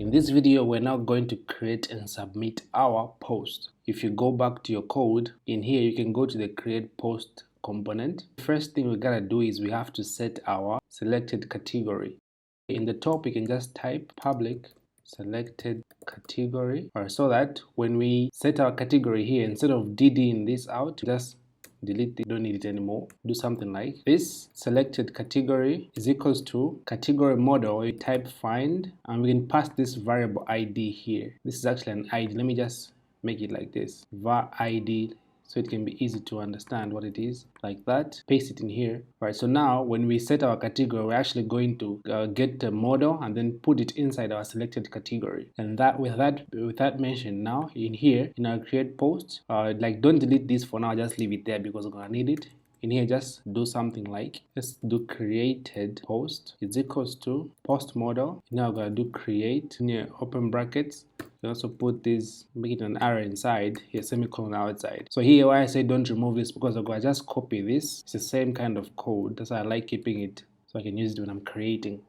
In this video, we're now going to create and submit our post. If you go back to your code, in here you can go to the create post component. The first thing we gotta do is we have to set our selected category. In the top, you can just type public selected category, or so that when we set our category here, instead of DDing this out, just delete it, don't need it anymore. Do something like this: selected category is equals to category model. You type find, and we can pass this variable ID here. This is actually an ID. Let me just make it like this: var ID, so it can be easy to understand what it is, like that. Paste it in here. Right, so now when we set our category, we're actually going to get the model and then put it inside our selected category. And that with that mentioned, now in here in our create post, like, don't delete this for now, just leave it there because we're gonna need it. In here, just do something like, let's do created post is equals to post model. Now we're gonna do create, in here open brackets. You also put this, make it an arrow inside here, semicolon outside. So here, why I say don't remove this, because I'm gonna just copy this. It's the same kind of code. That's why I like keeping it, so I can use it when I'm creating.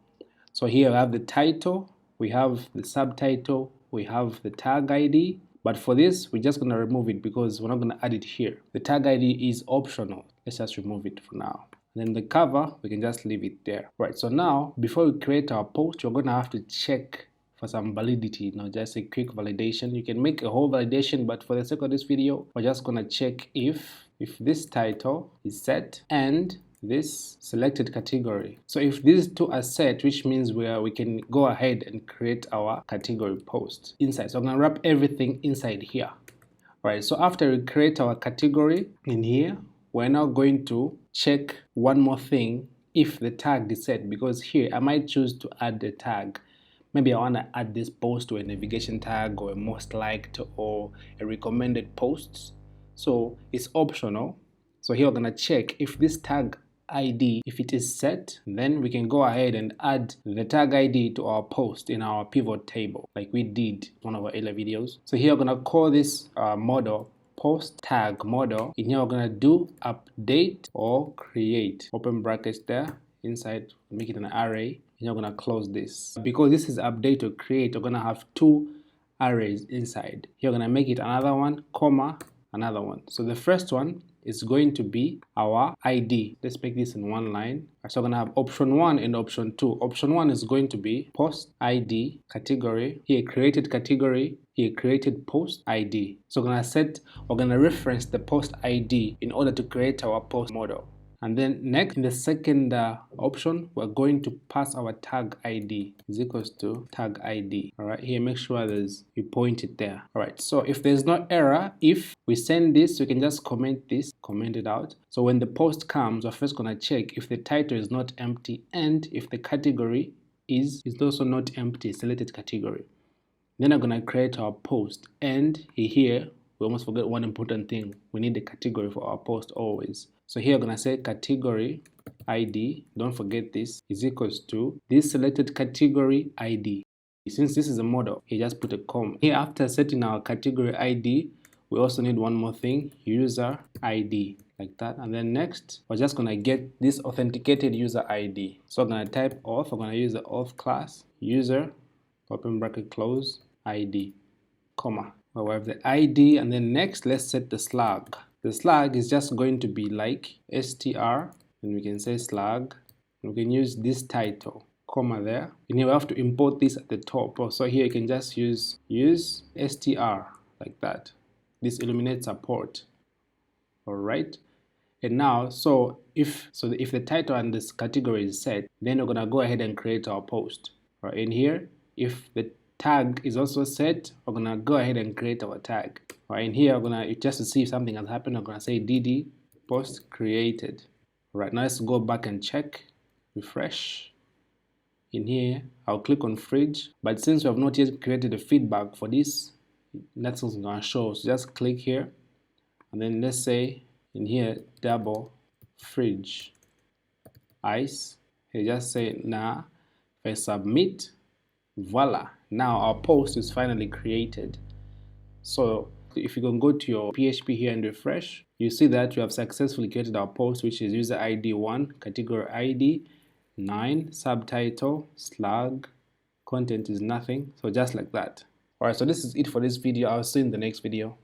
So here we have the title, we have the subtitle, we have the tag ID. But for this, we're just gonna remove it because we're not gonna add it here. The tag ID is optional. Let's just remove it for now. And then the cover, we can just leave it there. Right, so now, before we create our post, you're gonna have to check for some validity. Now, just a quick validation. You can make a whole validation, but for the sake of this video, we're just gonna check if this title is set and this selected category. So if these two are set, which means we can go ahead and create our category post inside. So I'm gonna wrap everything inside here. Right, so after we create our category in here, we're now going to check one more thing, if the tag is set, because here I might choose to add the tag. Maybe I want to add this post to a navigation tag or a most liked or a recommended posts. So it's optional. So here we're going to check if this tag ID, if it is set, then we can go ahead and add the tag ID to our post in our pivot table, like we did one of our earlier videos. So here we're going to call this model post tag model. In here we're going to do update or create, open brackets there, inside make it an array. You're gonna close this. Because this is update or create, you're gonna have two arrays inside. You're gonna make it another one, comma, another one. So the first one is going to be our ID. Let's make this in one line. So we're gonna have option 1 and option 2. Option 1 is going to be post ID category. Here created category. Here created post ID. So we're gonna reference the post ID in order to create our post model. And then next, in the second option, we're going to pass our tag ID is equals to tag ID. All right, here make sure you point it there. All right, so if there's no error, if we send this, we can just comment it out. So when the post comes, we're first gonna check if the title is not empty and if the category is also not empty, selected category. Then I'm gonna create our post, and here we almost forget one important thing. We need the category for our post always. So here I'm gonna say category ID, don't forget this, is equals to this selected category ID. Since this is a model, you just put a comma. Here after setting our category ID, we also need one more thing, user ID, like that. And then next, we're just gonna get this authenticated user ID. So I'm gonna type auth, I'm gonna use the auth class, user, open bracket, close, ID, comma. We have the ID, and then next, let's set the slug. The slug is just going to be like str, and we can say slug, and we can use this title, comma there. And here we have to import this at the top. So here you can just use str, like that. This illuminates a port. All right. And now, so if the title and this category is set, then we're gonna go ahead and create our post. Right in here, if the tag is also set, we're gonna go ahead and create our tag. Right in here, we're gonna, just to see if something has happened, I'm gonna say dd post created. Right, now let's go back and check, refresh. In here, I'll click on fridge, but since we have not yet created a feedback for this, that's what's gonna show. So just click here, and then let's say in here double fridge ice. You just say nah. If I submit, voila, now our post is finally created. So if you can go to your PHP here and refresh, you see that you have successfully created our post, which is user ID 1, category ID 9, subtitle, slug, content is nothing. So just like that. Alright, so this is it for this video. I'll see you in the next video.